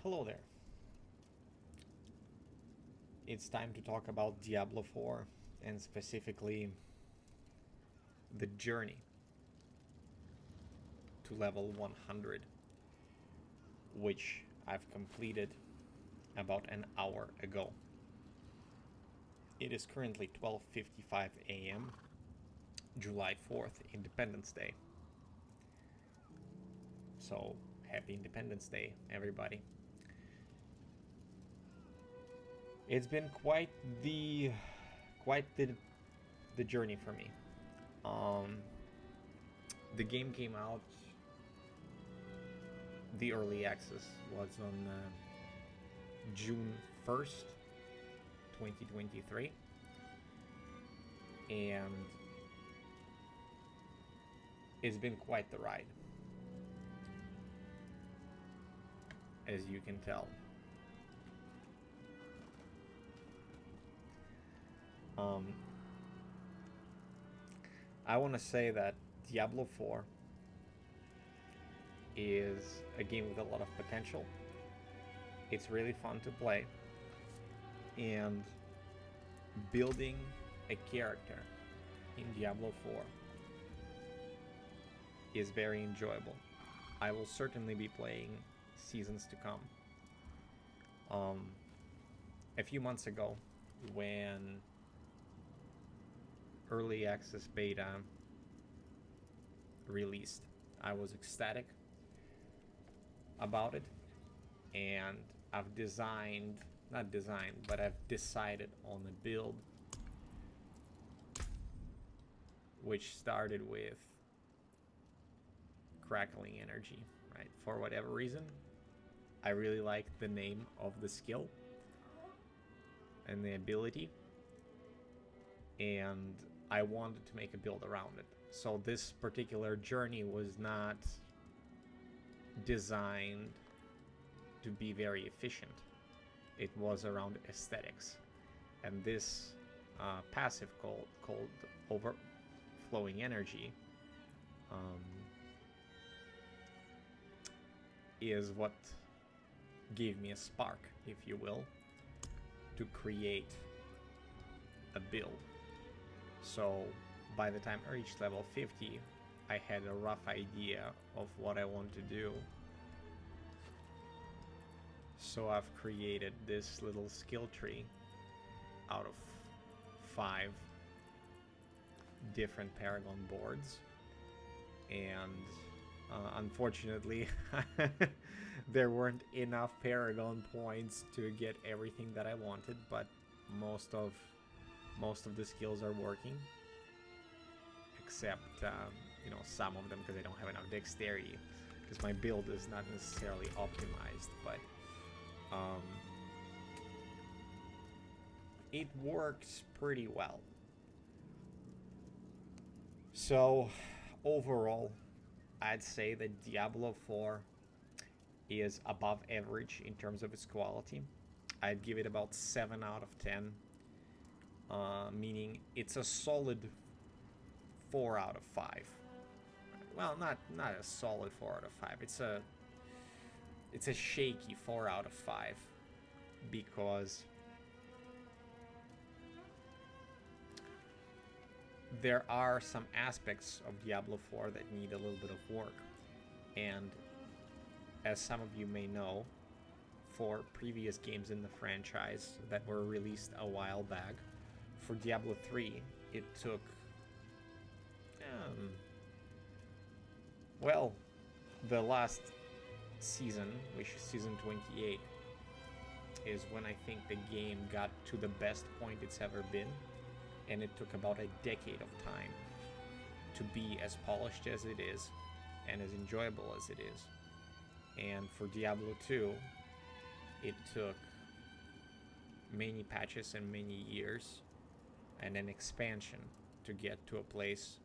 Hello there. It's time to talk about Diablo 4 and specifically the journey to level 100, which I've completed about an hour ago. It is currently 12:55 a.m. July 4th, Independence Day. So, happy Independence Day, everybody. It's been quite the journey for me. The game came out. The early access was on June 1st, 2023, and it's been quite the ride, as you can tell. I want to say that Diablo 4 is a game with a lot of potential. It's really fun to play, and building a character in Diablo 4 is very enjoyable. I will certainly be playing seasons to come. A few months ago, when early access beta released, I was ecstatic about it, and I've decided on a build which started with crackling energy, right? For whatever reason, I really liked the name of the skill and the ability, and I wanted to make a build around it. So this particular journey was not designed to be very efficient. It was around aesthetics, and this passive called overflowing energy is what gave me a spark, if you will, to create a build. So by the time I reached level 50, I had a rough idea of what I want to do. So I've created this little skill tree out of 5 different Paragon boards, and unfortunately there weren't enough Paragon points to get everything that I wanted, but most of the skills are working, except some of them, because I don't have enough dexterity, because my build is not necessarily optimized, but it works pretty well. So overall, I'd say that Diablo 4 is above average in terms of its quality. I'd give it about 7 out of 10, meaning it's a solid 4 out of 5. Well, not a solid 4 out of 5. It's a shaky 4 out of 5, because there are some aspects of Diablo 4 that need a little bit of work. And as some of you may know, for previous games in the franchise that were released a while back, for Diablo 3, it took the last season, which is season 28, is when I think the game got to the best point it's ever been, and it took about a decade of time to be as polished as it is and as enjoyable as it is. And for Diablo 2, it took many patches and many years and an expansion to get to a place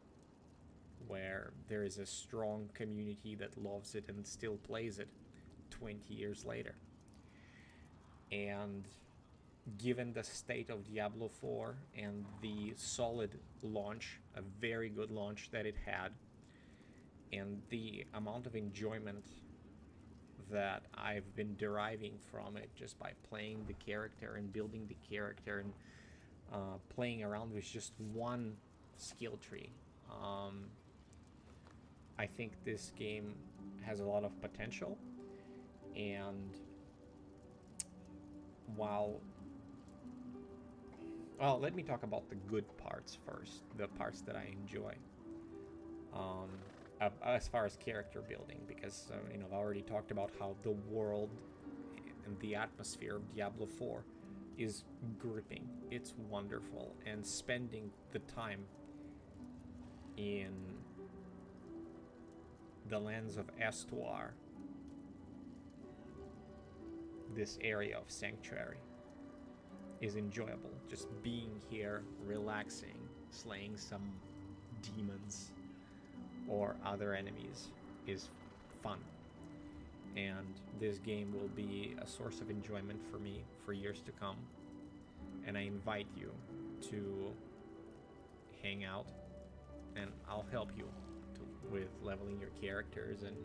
where there is a strong community that loves it and still plays it 20 years later. And given the state of Diablo 4 and the solid launch, a very good launch that it had, and the amount of enjoyment that I've been deriving from it just by playing the character and building the character and playing around with just one skill tree. I think this game has a lot of potential, and well, let me talk about the good parts first, the parts that I enjoy. As far as character building, because I've already talked about how the world and the atmosphere of Diablo 4 is gripping. It's wonderful, and spending the time in the lands of Estuar, this area of sanctuary, is enjoyable. Just being here, relaxing, slaying some demons or other enemies is fun. And this game will be a source of enjoyment for me for years to come. And I invite you to hang out, and I'll help you with leveling your characters and,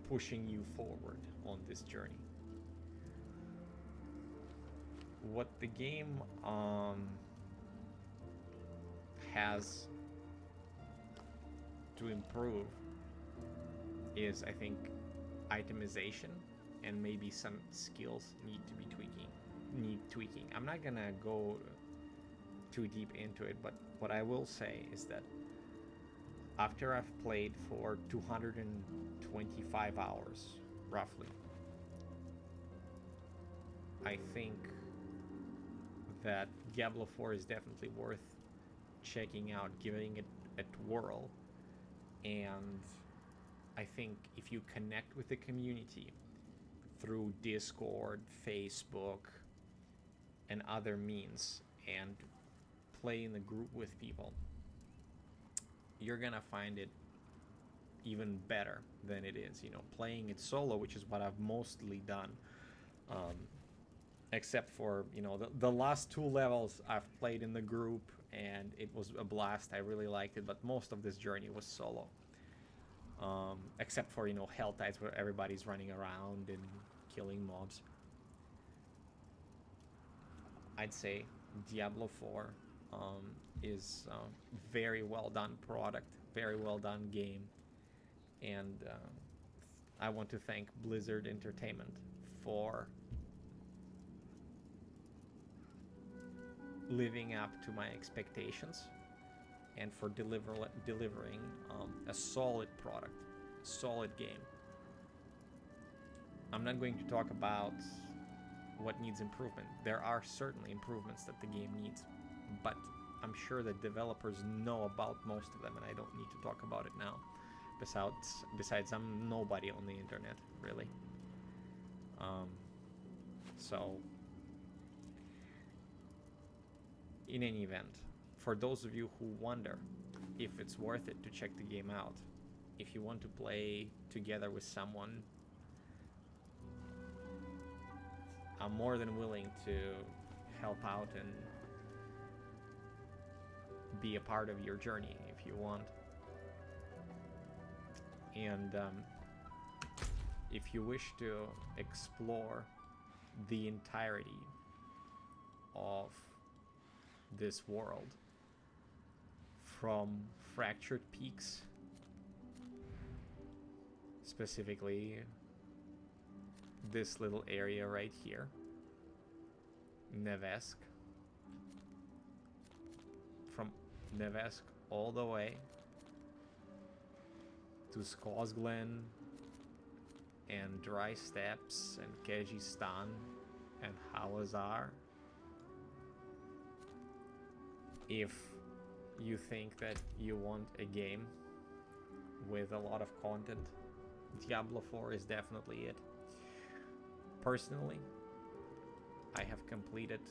pushing you forward on this journey. What the game has to improve is, I think, itemization, and maybe some skills need tweaking. I'm not gonna go too deep into it, but what I will say is that after I've played for 225 hours, roughly, I think that Diablo 4 is definitely worth checking out, giving it a whirl. And I think if you connect with the community through Discord, Facebook, and other means, and play in a group with people, you're gonna find it even better than it is. Playing it solo, which is what I've mostly done, except for the last 2 levels I've played in the group, and it was a blast. I really liked it, but most of this journey was solo, except for Hell Tides, where everybody's running around and killing mobs. I'd say Diablo 4 is a very well done product, very well done game, and I want to thank Blizzard Entertainment for living up to my expectations and for delivering a solid product, solid game. I'm not going to talk about what needs improvement. There are certainly improvements that the game needs, but I'm sure that developers know about most of them, and I don't need to talk about it now. Besides, I'm nobody on the internet, really. So, in any event, for those of you who wonder if it's worth it to check the game out, if you want to play together with someone, I'm more than willing to help out and be a part of your journey if you want. And if you wish to explore the entirety of this world, from Fractured Peaks, specifically this little area right here, Nevesk, from Nevesk all the way to Skosglen and Dry Steppes and Kyrgyzstan and Hawazar. If you think that you want a game with a lot of content, Diablo 4 is definitely it. Personally, I have completed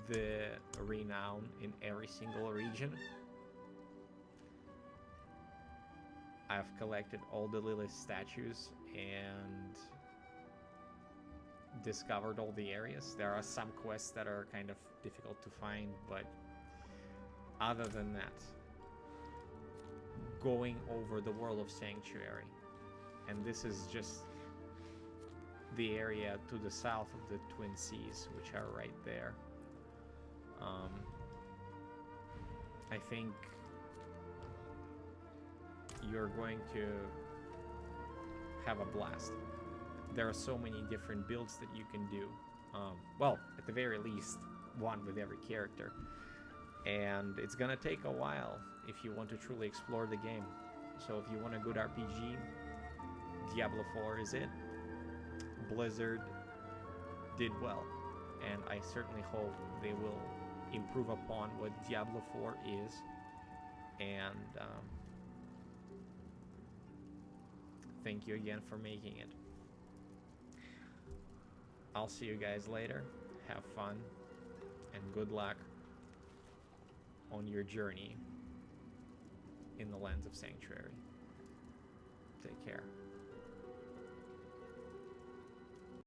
the renown in every single region. I've collected all the Lilith statues and discovered all the areas. There are some quests that are kind of difficult to find, but other than that, going over the world of Sanctuary. And this is just the area to the south of the Twin Seas, which are right there. I think you're going to have a blast. There are so many different builds that you can do. Well, at the very least, one with every character. And it's gonna take a while if you want to truly explore the game. So if you want a good RPG, Diablo IV is it. Blizzard did well, and I certainly hope they will improve upon what Diablo IV is, and thank you again for making it. I'll see you guys later. Have fun, and good luck on your journey in the lands of Sanctuary. Take care.